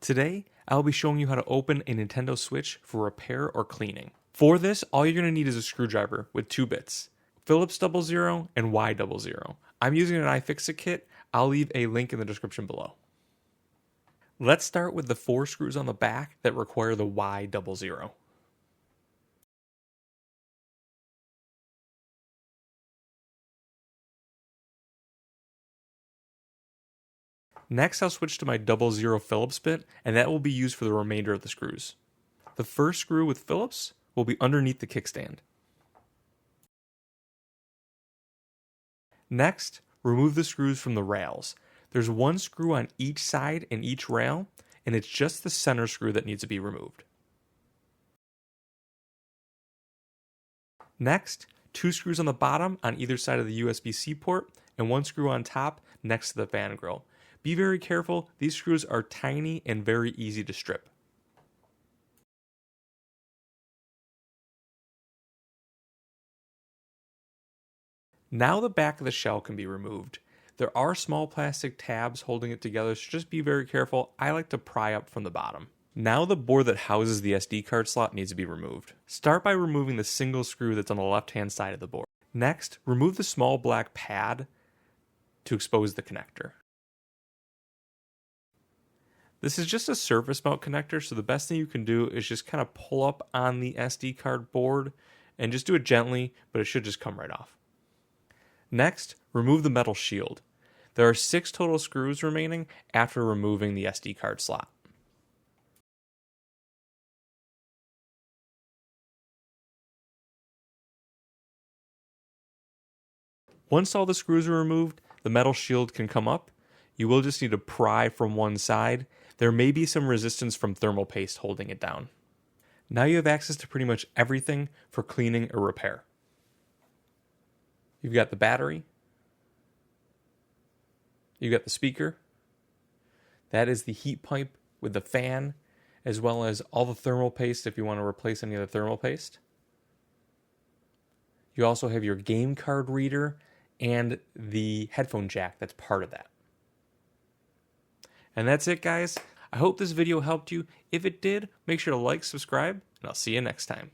Today, I'll be showing you how to open a Nintendo Switch for repair or cleaning. For this, all you're going to need is a screwdriver with 2 bits, Phillips 00 and Y00. I'm using an iFixit kit. I'll leave a link in the description below. Let's start with the 4 screws on the back that require the Y00. Next, I'll switch to my 00 Phillips bit, and that will be used for the remainder of the screws. The first screw with Phillips will be underneath the kickstand. Next, remove the screws from the rails. There's 1 screw on each side in each rail, and it's just the center screw that needs to be removed. Next, 2 screws on the bottom on either side of the USB-C port, and 1 screw on top next to the fan grill. Be very careful, these screws are tiny and very easy to strip. Now the back of the shell can be removed. There are small plastic tabs holding it together, so just be very careful. I like to pry up from the bottom. Now the board that houses the SD card slot needs to be removed. Start by removing the single screw that's on the left-hand side of the board. Next, remove the small black pad to expose the connector. This is just a surface mount connector, so the best thing you can do is just kind of pull up on the SD card board and just do it gently, but it should just come right off. Next, remove the metal shield. There are 6 total screws remaining after removing the SD card slot. Once all the screws are removed, the metal shield can come up. You will just need to pry from one side. There may be some resistance from thermal paste holding it down. Now you have access to pretty much everything for cleaning or repair. You've got the battery. You've got the speaker. That is the heat pipe with the fan, as well as all the thermal paste if you want to replace any of the thermal paste. You also have your game card reader and the headphone jack that's part of that. And that's it, guys. I hope this video helped you. If it did, make sure to like, subscribe, and I'll see you next time.